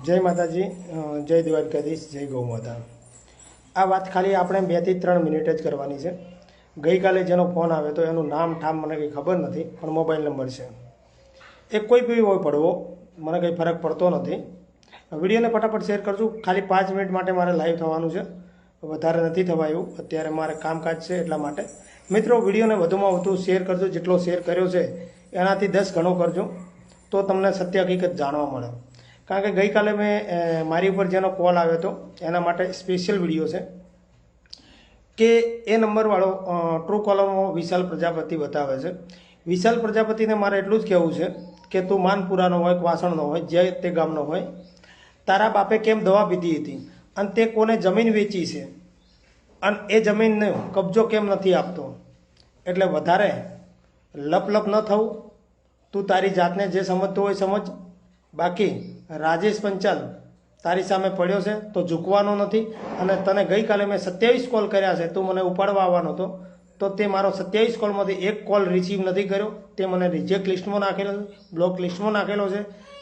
જય માતાજી, જય દ્વારકાધીશ, જય ગૌ માતા। આ વાત ખાલી આપણે 2 થી 3 મિનિટ જ કરવાની છે। ગઈકાલે જેનો ફોન આવ્યો તો એનું નામ ઠામ મને કંઈ ખબર નથી, પણ મોબાઈલ નંબર છે એ કોઈ બી હોય પડવો, મને કંઈ ફરક પડતો નથી। વિડીયોને ફટાફટ શેર કરજો। ખાલી 5 મિનિટ માટે મારે લાઈવ થવાનું છે, વધારે નથી થવા એવું, અત્યારે મારે કામકાજ છે એટલા માટે। મિત્રો, વિડીયોને વધુમાં વધુ શેર કરજો। જેટલો શેર કર્યો છે એનાથી 10 ગણો કરજો, તો તમને સત્ય હકીકત જાણવા મળે। કારણ કે ગઈકાલે મેં મારી ઉપર જેનો કોલ આવ્યો હતો એના માટે સ્પેશિયલ વિડીયો છે કે એ નંબરવાળો ટ્રુ કોલરમાં વિશાલ પ્રજાપતિ બતાવે છે। વિશાલ પ્રજાપતિને મારે એટલું જ કહેવું છે કે તું માનપુરાનો હોય, વાસણનો હોય, જે તે ગામનો હોય, તારા બાપે કેમ દવા પીધી હતી અને તે કોને જમીન વેચી છે અને એ જમીનનો કબજો કેમ નથી આપતો। એટલે વધારે લપ ન થવું, તું તારી જાતને જે સમજતો હોય સમજ। બાકી રાજેશ પંચાલ તારી સામે પડ્યો છે તો ઝૂકવાનો નથી। અને તને ગઈકાલે મેં 27 કોલ કર્યા છે, તું મને ઉપાડવા આવવાનો હતો તો તે મારો 27 કોલમાંથી એક કોલ રિસીવ નથી કર્યો, તે મને રિજેક્ટ લિસ્ટમાં નાખેલો છે, બ્લોક લિસ્ટમાં નાખેલો છે।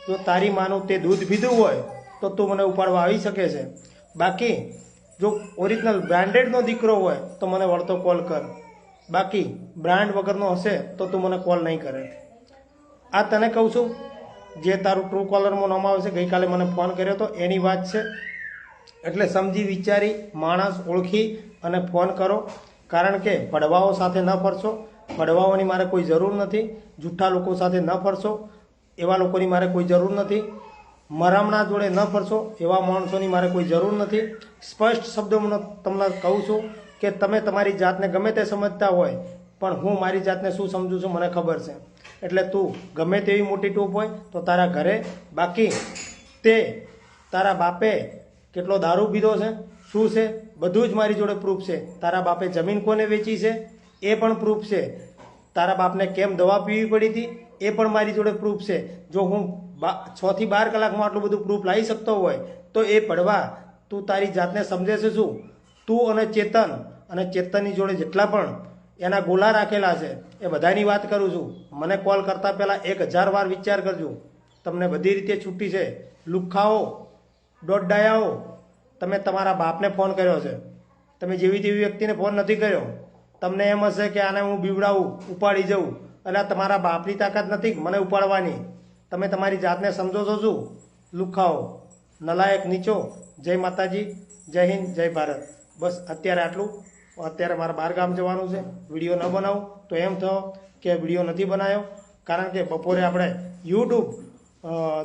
જો તારી માનું તે દૂધ પીધું હોય તો તું મને ઉપાડવા આવી શકે છે। બાકી જો ઓરિજિનલ બ્રાન્ડેડનો દીકરો હોય તો મને વળતો કોલ કર, બાકી બ્રાન્ડ વગરનો હશે તો તું મને કોલ નહીં કરે। આ તને કહું છું, જે તારું ટ્રુ કોલરમાં નામ આવે છે, ગઈકાલે મને ફોન કર્યો તો એની વાત છે। એટલે સમજી વિચારી માણસ ઓળખી અને ફોન કરો, કારણ કે પડવાઓ સાથે ન ફરશો। પડવાઓની મારે કોઈ જરૂર નથી, જૂઠા લોકો સાથે ન ફરશો, એવા લોકોની મારે કોઈ જરૂર નથી। મરામણા જોડે ન ફરશો, એવા માણસોની મારે કોઈ જરૂર નથી। સ્પષ્ટ શબ્દોમાં તમને કહું છું કે તમે તમારી જાતને ગમે તે સમજતા હોય, પણ હું મારી જાતને શું સમજું છું મને ખબર છે। એટલે તું ગમે તેવી મોટી ટોપ હોય તો તારા ઘરે, બાકી તે તારા બાપે કેટલો દારૂ પીધો છે, શું છે, બધું જ મારી જોડે પ્રૂફ છે। તારા બાપે જમીન કોને વેચી છે એ પણ પ્રૂફ છે। તારા બાપને કેમ દવા પીવી પડી હતી એ પણ મારી જોડે પ્રૂફ છે। જો હું 6 થી 12 કલાકમાં આટલું બધું પ્રૂફ લાવી શકતો હોય તો એ પડવા તું તારી જાતને સમજે છે શું? તું અને ચેતનની જોડે જેટલા પણ એના ગોલા રાખેલા છે એ બધાની વાત કરું છું। મને કોલ કરતાં પહેલાં 1000 વાર વિચાર કરજો। તમને બધી રીતે છૂટી છે। લુખ્ખાઓ, દોડડાયાઓ, તમે તમારા બાપને ફોન કર્યો છે, તમે જેવી તેવી વ્યક્તિને ફોન નથી કર્યો। તમને એમ હશે કે આને હું બીવડાવું, ઉપાડી જવું, એટલે તમારા બાપની તાકાત નથી મને ઉપાડવાની। તમે તમારી જાતને સમજો છો શું? લુખ્ખાઓ, નલાયક, નીચો। જય માતાજી, જય હિન્દ, જય ભારત। બસ અત્યારે આટલું। અત્યારે મારે બહાર ગામ જવાનું છે, વિડીયો ન બનાવું તો એમ થયો કે વિડીયો નથી બનાવ્યો, કારણ કે બપોરે આપણે યુટ્યુબ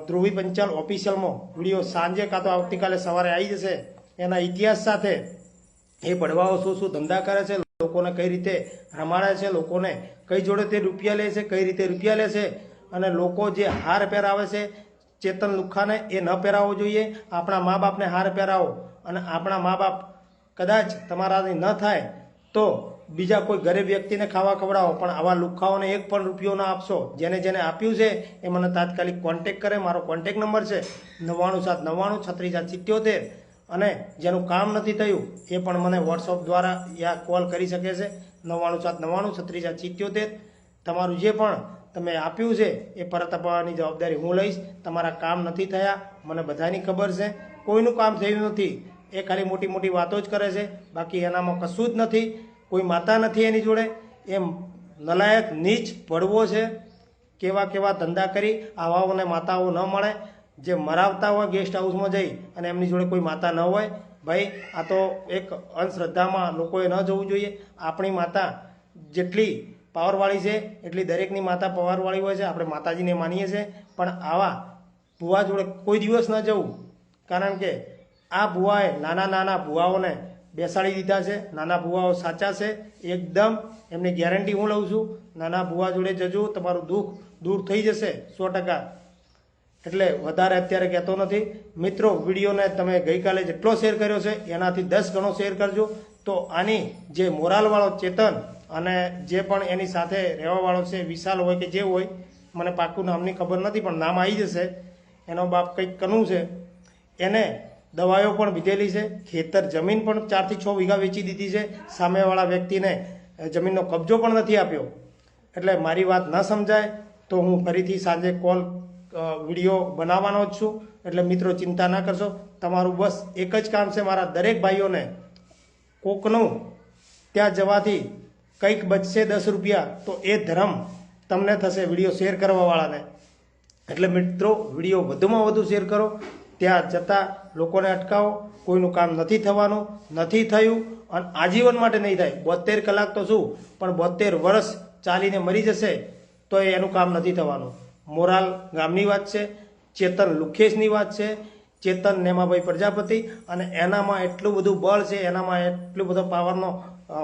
ધ્રુવી પંચાલ ઓફિશિયલમાં વિડીયો સાંજે કાં તો આવતીકાલે સવારે આવી જશે, એના ઇતિહાસ સાથે એ પડવાઓ શું શું ધંધા કરે છે, લોકોને કઈ રીતે રમાડે છે, લોકોને કઈ જોડે તે રૂપિયા લે છે, કઈ રીતે રૂપિયા લે છે, અને લોકો જે હાર પહેરાવે છે ચેતન લુખ્ખાને એ ન પહેરાવવો જોઈએ। આપણા મા બાપને હાર પહેરાવો, અને આપણા મા બાપ કદાચ તમારાથી ન થાય તો બીજા કોઈ ગરીબ વ્યક્તિને ખાવા ખવડાવો, પણ આવા લુખ્ખાઓને 1 પણ રૂપિયો ના આપશો। જેને જેને આપ્યું છે એ મને તાત્કાલિક કોન્ટેક કરે। મારો કોન્ટેક નંબર છે 9979934777, અને જેનું કામ નથી થયું એ પણ મને વોટ્સઅપ દ્વારા યા કોલ કરી શકે છે 9979934777। તમારું જે પણ તમે આપ્યું છે એ પરત અપાવવાની જવાબદારી હું લઈશ। તમારા કામ નથી થયા મને બધાની ખબર છે, કોઈનું કામ થયું નથી, એ ખાલી મોટી મોટી વાતો જ કરે છે, બાકી એનામાં કશું જ નથી। કોઈ માતા નથી એની જોડે, એમ નલાયક, નીચ, પડવો છે। કેવા ધંધા કરી આવાઓને માતાઓ ન મળે, જે મરાવતા હોય ગેસ્ટ હાઉસમાં જઈ અને એમની જોડે કોઈ માતા ન હોય। ભાઈ, આ તો એક અંધશ્રદ્ધામાં લોકોએ ન જવું જોઈએ। આપણી માતા જેટલી પાવરવાળી છે એટલી દરેકની માતા પાવરવાળી હોય છે, આપણે માતાજીને માનીએ છીએ, પણ આવા ભૂવા જોડે કોઈ દિવસ ન જવું, કારણ કે આ ભૂવાએ નાના ભૂવાઓને બેસાડી દીધા છે। નાના ભૂવાઓ સાચા છે એકદમ, એમની ગેરંટી હું લઉં છું। નાના ભૂવા જોડે જજો, તમારું દુઃખ દૂર થઈ જશે 100%। એટલે વધારે અત્યારે કહેતો નથી। મિત્રો, વિડીયોને તમે ગઈકાલે જેટલો શેર કર્યો છે એનાથી 10 ગણો શેર કરજો, તો આની જે મોરાલવાળો ચેતન અને જે પણ એની સાથે રહેવાવાળો છે, વિશાલ હોય કે જે હોય, મને પાક્કું નામની ખબર નથી પણ નામ આવી જશે, એનો બાપ કંઈક કનું છે, એને દવાઓ પણ પીધેલી છે, ખેતર જમીન પણ 4 થી 6 વીઘા વેચી દીધી છે, સામેવાળા વ્યક્તિને જમીનનો કબજો પણ નથી આપ્યો। એટલે મારી વાત ન સમજાય તો હું ફરીથી સાંજે કોલ વિડીયો બનાવવાનો જ છું. એટલે મિત્રો ચિંતા ના કરશો. તમારું બસ એક જ કામ છે, મારા દરેક ભાઈઓને કોકનું ત્યાં જવાથી કંઈક બચશે 10 રૂપિયા તો એ ધર્મ તમને થશે વિડીયો શેર કરવાવાળાને. એટલે મિત્રો વિડીયો વધુમાં વધુ શેર કરો. ત્યાં જતા લોકોને અટકાવો. કોઈનું કામ નથી થવાનું, નથી થયું અને આજીવન માટે નહીં થાય. 72 કલાક તો શું પણ 72 વર્ષ ચાલીને મરી જશે તો એનું કામ નથી થવાનું. મોરાલ ગામની વાત છે, ચેતન લુખેશની વાત છે, ચેતન નેમાભાઈ પ્રજાપતિ, અને એનામાં એટલું બધું બળ છે, એનામાં એટલું બધો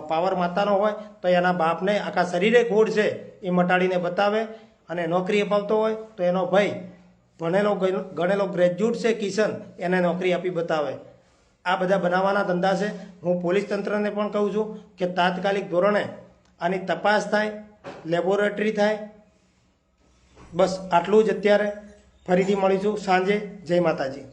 પાવર માતાનો હોય તો એના બાપને આખા શરીરે ખોડ છે એ મટાડીને બતાવે. અને નોકરી અપાવતો હોય તો એનો ભાઈ ભણેલો ગણેલો ગ્રેજ્યુએટ છે કિશન, એને નોકરી આપી બતાવે. આ બધા બનાવવાના ધંધા છે. હું પોલીસ તંત્રને પણ કહું છું કે તાત્કાલિક ધોરણે આની તપાસ થાય, લેબોરેટરી થાય. બસ આટલું જ અત્યારે. ફરીથી મળીશું સાંજે. જય માતાજી.